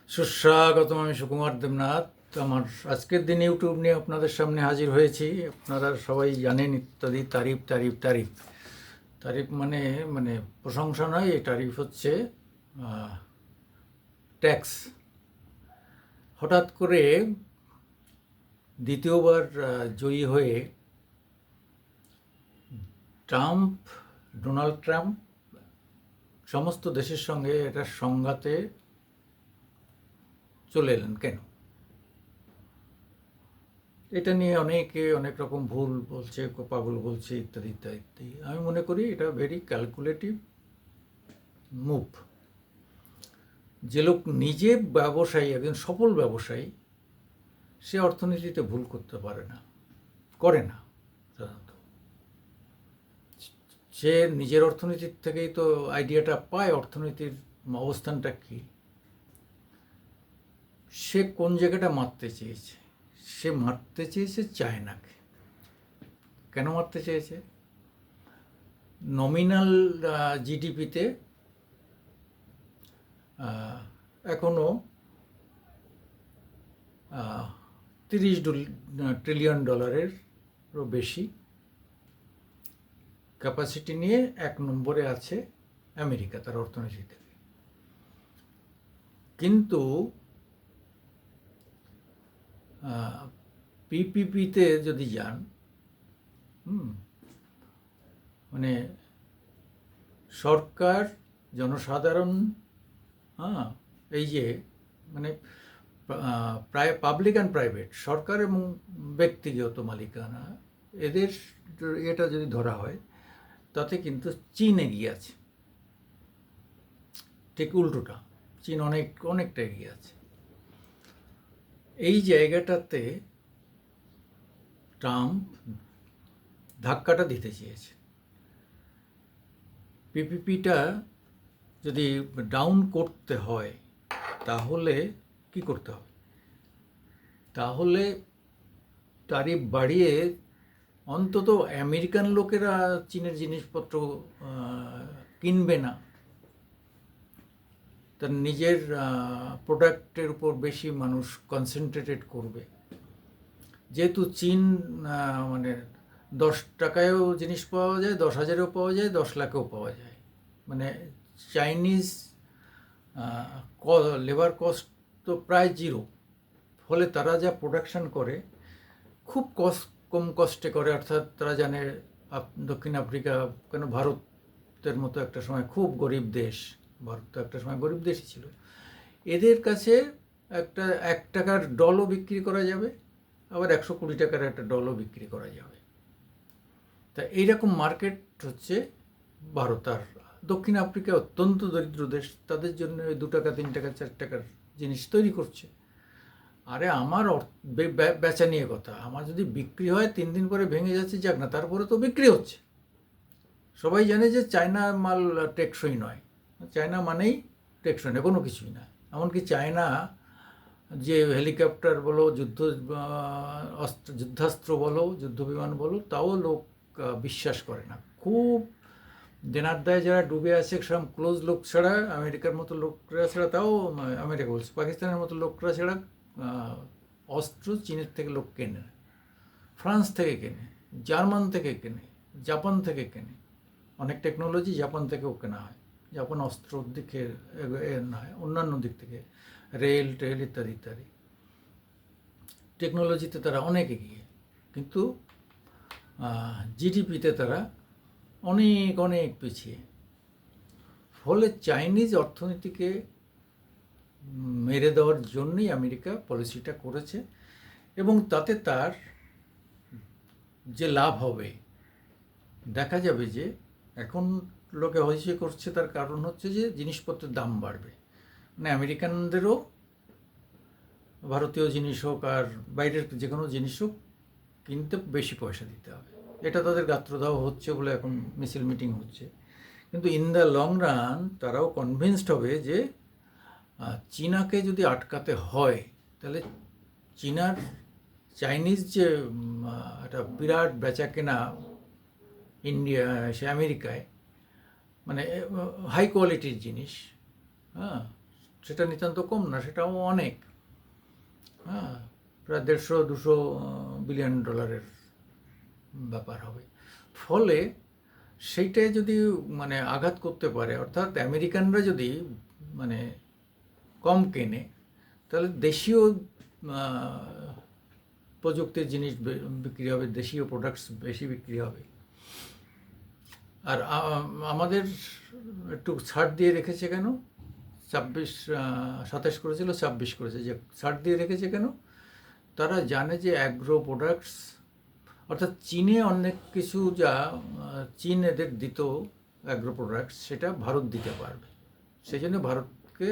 সুস্বাগতম। আমি সুকুমার দেবনাথ। আমার আজকের দিন ইউটিউব নিয়ে আপনাদের সামনে হাজির হয়েছি। আপনারা সবাই জানেন ইত্যাদি তারিফ তারিফ তারিফ তারিফ মানে মানে প্রশংসা নয়, এই তারিফ হচ্ছে ট্যাক্স। হঠাৎ করে দ্বিতীয়বার জয়ী হয়ে ট্রাম্প, ডোনাল্ড ট্রাম্প সমস্ত দেশের সঙ্গে এটা সংঘাতে চলে এলেন কেন? এটা নিয়ে অনেকে অনেক রকম ভুল বলছে, পাগল বলছে, ইত্যাদি ইত্যাদি ইত্যাদি। আমি মনে করি এটা ভেরি ক্যালকুলেটিভ মুভ। যে লোক নিজে ব্যবসায়ী, একজন সফল ব্যবসায়ী, সে অর্থনীতিতে ভুল করতে পারে না, করে না সাধারণত। সে নিজের অর্থনীতির থেকেই তো আইডিয়াটা পায় অর্থনীতির অবস্থানটা কী, সে কোন জায়গাটা মারতে চেয়েছে। সে মারতে চেয়েছে চায়নাকে। কেন মারতে চেয়েছে? নমিনাল জিডিপিতে এখনও 30 ট্রিলিয়ন ডলারেরও বেশি ক্যাপাসিটি নিয়ে 1 নম্বরে আছে আমেরিকা তার অর্থনীতি থেকে। কিন্তু পিপিপিতে যদি যান, মানে সরকার, জনসাধারণ, এই যে মানে প্রায় পাবলিক অ্যান্ড প্রাইভেট, সরকার এবং ব্যক্তিগত মালিকানা, এদের এটা যদি ধরা হয়, তাতে কিন্তু চীন এগিয়ে আছে। ঠিক উল্টোটা, চীন অনেকটা এগিয়ে আছে। এই জায়গাটাতে ট্রাম্প ধাক্কাটা দিতে চেয়েছে। পিপিপিটা যদি ডাউন করতে হয়, তাহলে কি করতে হবে? তাহলে তারিফ বাড়িয়ে অন্তত আমেরিকান লোকেরা চীনের জিনিসপত্র কিনবে না, তার নিজের প্রোডাক্টের উপর বেশি মানুষ কনসেন্ট্রেটেড করবে। যেহেতু চীন মানে 10 টাকায়ও জিনিস পাওয়া যায়, 10,000এও পাওয়া যায়, 10 লাখেও পাওয়া যায়। মানে চাইনিজ লেবার কস্ট তো প্রায় জিরো। ফলে তারা যা প্রোডাকশন করে খুব কম কস্টে করে। অর্থাৎ তারা জানে দক্ষিণ আফ্রিকা, কেন ভারতের মতো একটা সময় খুব গরিব দেশ, ভারত তো একটা সময় গরিব দেশই ছিল, এদের কাছে একটা 1 টাকার ডলও বিক্রি করা যাবে, আবার 120 টাকার একটা ডলও বিক্রি করা যাবে। তা এইরকম মার্কেট হচ্ছে ভারত। আর দক্ষিণ আফ্রিকা অত্যন্ত দরিদ্র দেশ, তাদের জন্য 2 টাকা 3 টাকা 4 টাকার জিনিস তৈরি করছে। আরে আমার বেচা নিয়ে কথা, আমার যদি বিক্রি হয় 3 দিন পরে ভেঙে যাচ্ছে, যাক না, তারপরে তো বিক্রি হচ্ছে। সবাই জানে যে চায়না মাল টেকসই নয়, চায়না মানেই টেকসই নয়, কোনো কিছুই না। এমনকি চায়না যে হেলিকপ্টার বলো, যুদ্ধাস্ত্র বলো, যুদ্ধবিমান বলো, তাও লোক বিশ্বাস করে না। খুব দেনার দায় যারা ডুবে আছে, সেরকম ক্লোজ লোক ছাড়া, আমেরিকার মতো লোকরা ছাড়া, তাও আমেরিকা বলছে, পাকিস্তানের মতো লোকরা ছাড়া অস্ত্র চীনের থেকে লোক কেনে, ফ্রান্স থেকে কেনে, জার্মান থেকে কেনে, জাপান থেকে কেনে। অনেক টেকনোলজি জাপান থেকেও কেনা হয়। জাপান অস্ত্রর দিকে নয়, অন্যান্য দিক থেকে রেল টেল ইত্যাদি ইত্যাদি টেকনোলজিতে তারা অনেক এগিয়ে। কিন্তু জিডিপিতে তারা অনেক অনেক পিছিয়ে। ফলে চাইনিজ অর্থনীতিকে মেরে দেওয়ার জন্যই আমেরিকা পলিসিটা করেছে, এবং তাতে তার যে লাভ হবে, দেখা যাবে যে এখন লোকে হইচই করছে, তার কারণ হচ্ছে যে জিনিসপত্রের দাম বাড়বে। মানে আমেরিকানদেরও ভারতীয় জিনিস হোক আর বাইরের যে কোনো জিনিস হোক কিনতে বেশি পয়সা দিতে হবে। এটা তাদের গাত্রদাহ হচ্ছে বলে এখন মিছিল মিটিং হচ্ছে। কিন্তু ইন দ্য লং রান তারাও কনভিন্সড হবে যে চীনাকে যদি আটকাতে হয়, তাহলে চাইনিজ যে একটা বিরাট বেচা কেনা ইন্ডিয়া, সে আমেরিকায়, মানে হাই কোয়ালিটির জিনিস, সেটা নিতান্ত কম না, সেটাও অনেক। হ্যাঁ, প্রায় 150-200 বিলিয়ন ডলারের ব্যাপার হবে। ফলে সেইটাই যদি মানে আঘাত করতে পারে, অর্থাৎ আমেরিকানরা যদি মানে কম কেনে, তাহলে দেশীয় প্রযুক্তির জিনিস বিক্রি হবে, দেশীয় প্রোডাক্টস বেশি বিক্রি হবে। আর আমাদের একটু ছাড় দিয়ে রেখেছে কেন? 27 করেছিল, 26 করেছে, যে ছাড় দিয়ে রেখেছে কেন? তারা জানে যে অ্যাগ্রো প্রোডাক্টস, অর্থাৎ চীনে অনেক কিছু যা চীন এদের দিত অ্যাগ্রো প্রোডাক্টস, সেটা ভারত দিতে পারবে। সেই জন্য ভারতকে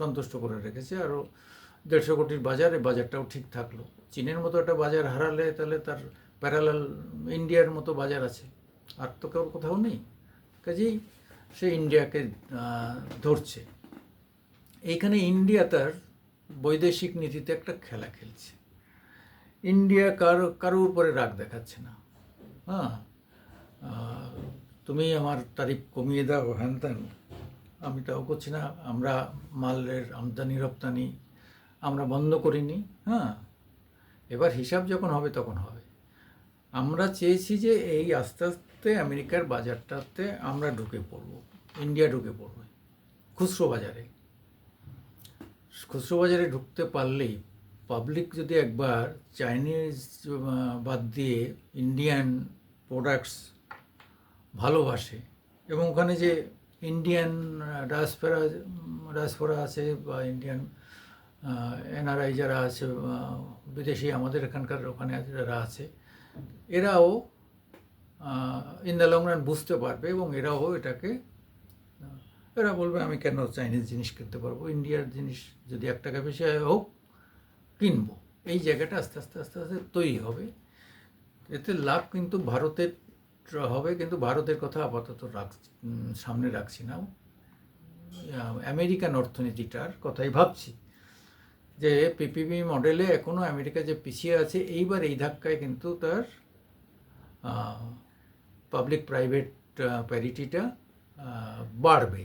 সন্তুষ্ট করে রেখেছে। আরও 150 কোটির বাজার, এই বাজারটাও ঠিক থাকলো। চীনের মতো একটা বাজার হারালে তাহলে তার প্যারালাল ইন্ডিয়ার মতো বাজার আছে, আর তো কেউ কোথাও নেই। কাজেই সে ইন্ডিয়াকে ধরছে। এইখানে ইন্ডিয়া তার বৈদেশিক নীতিতে একটা খেলা খেলছে। ইন্ডিয়া কারোর উপরে রাগ দেখাচ্ছে না। হ্যাঁ, তুমি আমার তারিফ কমিয়ে দাও, হ্যান ত্যান, আমি তাও করছি না। আমরা মালের আমদানি রপ্তানি আমরা বন্ধ করিনি। হ্যাঁ, এবার হিসাব যখন হবে তখন হবে। আমরা চেয়েছি যে এই আস্তে আস্তে আমেরিকার বাজারটাতে আমরা ঢুকে পড়ব, ইন্ডিয়া ঢুকে পড়বে খুচরো বাজারে। খুচরো বাজারে ঢুকতে পারলেই পাবলিক যদি একবার চাইনিজ বাদ দিয়ে ইন্ডিয়ান প্রোডাক্টস ভালোবাসে, এবং ওখানে যে ইন্ডিয়ান ডায়াসপোরা আছে বা ইন্ডিয়ান এনআরআই যারা আছে, বিদেশি আমাদের এখানকার ওখানে যারা আছে, এরাও ইন দ্য লং রান বুঝতে পারবে, এবং এরাও এটাকে এরা বলবে আমি কেন চাইনিজ জিনিস কিনতে পারবো, ইন্ডিয়ার জিনিস যদি 1 টাকা বেশি হোক কিনবো। এই জায়গাটা আস্তে আস্তে আস্তে আস্তে তৈরি হবে। এতে লাভ কিন্তু ভারতের হবে, কিন্তু ভারতের কথা আপাতত সামনে রাখছি না, আমেরিকান অর্থনীতিটার কথাই ভাবছি। যে পিপিপি মডেলে এখনও আমেরিকা যে পিছিয়ে আছে, এইবার এই ধাক্কায় কিন্তু তার পাবলিক প্রাইভেট প্যারিটিটা বাড়বে।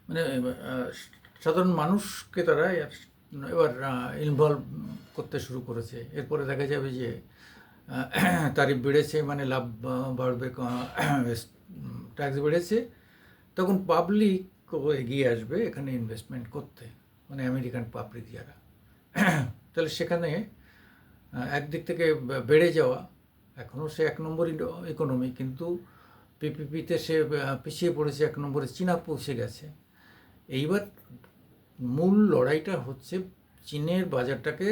মানে সাধারণ মানুষকে তারা এবার ইনভলভ করতে শুরু করেছে। এরপরে দেখা যাবে যে তারিফ বেড়েছে মানে লাভ বাড়বে, ট্যাক্স বেড়েছে, তখন পাবলিকও এগিয়ে আসবে এখানে ইনভেস্টমেন্ট করতে, মানে আমেরিকান পাবলিক যারা। তাহলে সেখানে একদিক থেকে বেড়ে যাওয়া, এখনও সে 1 নম্বর ইকোনমি, কিন্তু পিপিপিতে সে পিছিয়ে পড়েছে, 1 নম্বরে চীনা পৌঁছে গেছে। এইবার মূল লড়াইটা হচ্ছে চীনের বাজারটাকে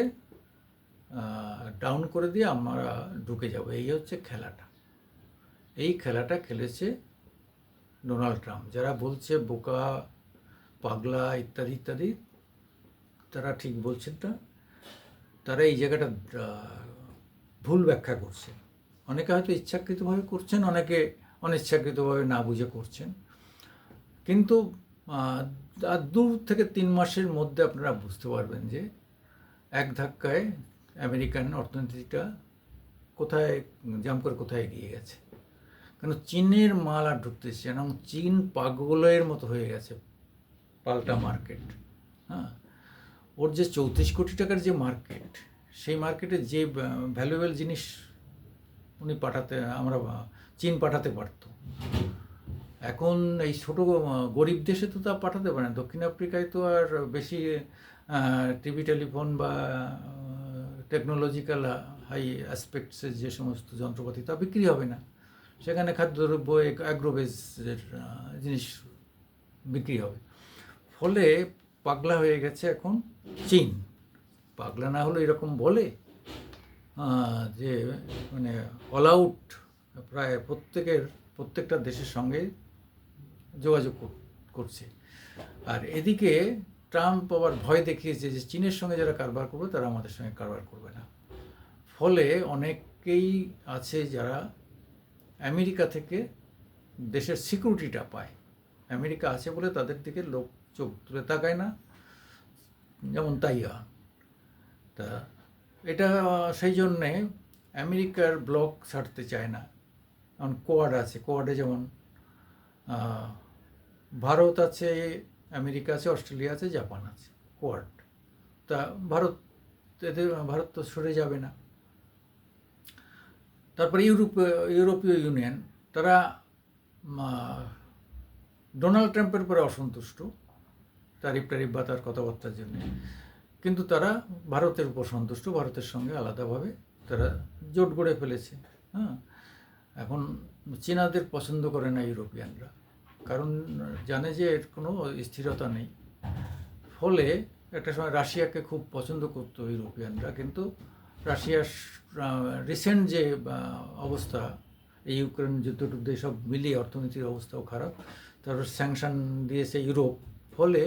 ডাউন করে দিয়ে আমরা ঢুকে যাব, এই হচ্ছে খেলাটা। এই খেলাটা খেলেছে ডোনাল্ড ট্রাম্প। যারা বলছে বোকা, পাগলা ইত্যাদি ইত্যাদি, তারা ঠিক বলছেন না, তারা এই জায়গাটা ভুল ব্যাখ্যা করছে। অনেকে হয়তো ইচ্ছাকৃতভাবে করছেন, অনেকে অনিচ্ছাকৃতভাবে না বুঝে করছেন। কিন্তু 2 থেকে 3 মাসের মধ্যে আপনারা বুঝতে পারবেন যে এক ধাক্কায় আমেরিকান অর্থনীতিটা কোথায় জাম্প করে কোথায় এগিয়ে গেছে। কেন চীনের মাল আর ঢুকতেছে, এবং চীন পাগলের মতো হয়ে গেছে, পাল্টা মার্কেট। হ্যাঁ, ওর যে 34 কোটি টাকার যে মার্কেট, সেই মার্কেটে যে ভ্যালুয়েবল জিনিস চীন পাঠাতে পারত, এখন এই ছোটো গরিব দেশে তো তা পাঠাতে পারে না। দক্ষিণ আফ্রিকায় তো আর বেশি টিভি, টেলিফোন বা টেকনোলজিক্যাল হাই অ্যাসপেক্টসের যে সমস্ত যন্ত্রপাতি তা বিক্রি হবে না। সেখানে খাদ্যদ্রব্য, অ্যাগ্রোবেজের জিনিস বিক্রি হবে। ফলে পাগলা হয়ে গেছে এখন চীন। পাগলা না হলে এরকম বলে যে মানে অল আউট প্রায় প্রত্যেকটা দেশের সঙ্গে যোগাযোগ করছে। আর এদিকে ট্রাম্প আবার ভয় দেখিয়েছে যে চীনের সঙ্গে যারা কারবার করবে তারা আমাদের সঙ্গে কারবার করবে না। ফলে অনেকেই আছে যারা আমেরিকা থেকে দেশের সিকিউরিটিটা পায়, আমেরিকা আছে বলে তাদের দিকে লোক চোখ তুলে তাকায় না, যেমন তাইওয়ান। তা এটা সেই জন্যে আমেরিকার ব্লক ছাড়তে চায় না। কারণ কোয়াড আছে, কোয়াডে যেমন ভারত আছে, আমেরিকা আছে, অস্ট্রেলিয়া আছে, জাপান আছে, কোয়াড। তা ভারত, ভারত তো সরে যাবে না। তারপরে ইউরোপীয় ইউনিয়ন, তারা ডোনাল্ড ট্রাম্পের উপরে অসন্তুষ্ট, তারিফ টারিফ বা তার কথাবার্তার জন্য, কিন্তু তারা ভারতের উপর সন্তুষ্ট, ভারতের সঙ্গে আলাদাভাবে তারা জোট গড়ে ফেলেছে। হ্যাঁ, এখন চীনাদের পছন্দ করে না ইউরোপিয়ানরা, কারণ জানে যে এর কোনো স্থিরতা নেই। ফলে একটা সময় রাশিয়াকে খুব পছন্দ করতো ইউরোপিয়ানরা, কিন্তু রাশিয়ার রিসেন্ট যে অবস্থা, এই ইউক্রেন যুদ্ধটুদ্ধ সব মিলিয়ে অর্থনীতির অবস্থাও খারাপ, তারপর স্যাংশন দিয়েছে ইউরোপ। ফলে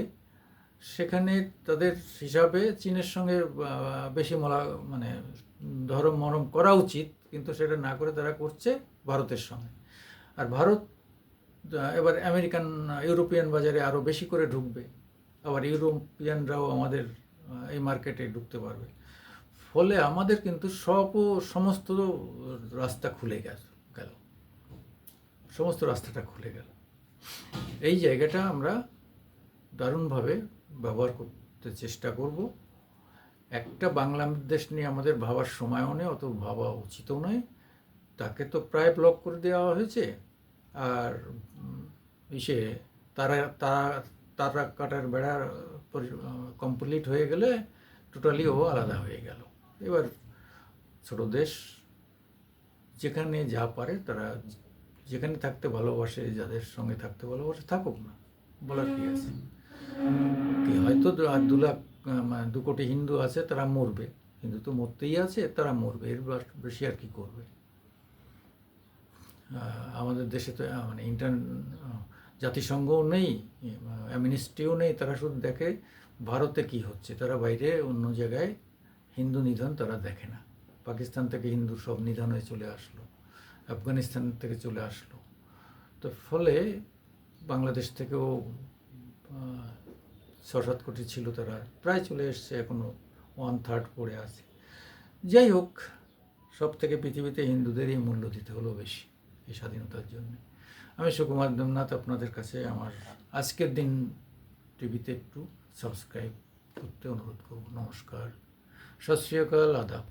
সেখানে তাদের হিসাবে চীনের সঙ্গে বেশি মানে ধরম মরম করা উচিত, কিন্তু সেটা না করে তারা করছে ভারতের সঙ্গে। আর ভারত এবার ইউরোপিয়ান বাজারে আরও বেশি করে ঢুকবে, আবার ইউরোপিয়ানরাও আমাদের এই মার্কেটে ঢুকতে পারবে। ফলে আমাদের কিন্তু সমস্ত রাস্তা খুলে গেল, সমস্ত রাস্তাটা খুলে গেল। এই জায়গাটা আমরা দারুণভাবে ব্যবহার করতে চেষ্টা করব। একটা বাংলাদেশ নিয়ে আমাদের ভাবার সময়ও নেই, অত ভাবা উচিতও নয়। তাকে তো প্রায় ব্লক করে দেওয়া হয়েছে, আর ইসে তারা তারা তারা কাটার বেড়া কমপ্লিট হয়ে গেলে টোটালি ও আলাদা হয়ে গেল। এবার ছোট দেশ, যেখানে যা পারে তারা যেখানে থাকতে ভালোবাসে, যাদের সঙ্গে থাকতে ভালোবাসে, থাকুক না, বলার কি আছে। হয়তো 2 লাখ 2 কোটি হিন্দু আছে, তারা মরবে, হিন্দু তো মরতেই আছে, তারা মরবে, এর বেশি আর কি করবে। আমাদের দেশে তো মানে জাতিসংঘও নেই, অ্যামনিস্টিও নেই, তারা শুধু দেখে ভারতে কি হচ্ছে, তারা বাইরে অন্য জায়গায় হিন্দু নিধন তারা দেখে না। পাকিস্তান থেকে হিন্দু সব নিধন হয়ে চলে আসলো, আফগানিস্তান থেকে চলে আসলো। তো ফলে বাংলাদেশ থেকেও 6-7 কোটি ছিল, তারা প্রায় চলে এসছে, এখনও 1/3 পড়ে আছে। যাই হোক, সব থেকে পৃথিবীতে হিন্দুদেরই মূল্য দিতে হলো বেশি এই স্বাধীনতার জন্য। আমি সুকুমার দেবনাথ আপনাদের কাছে আমার আজকের দিন টিভিতে একটু সাবস্ক্রাইব করতে অনুরোধ করব। নমস্কার, সত শ্রী আকাল, আদাব।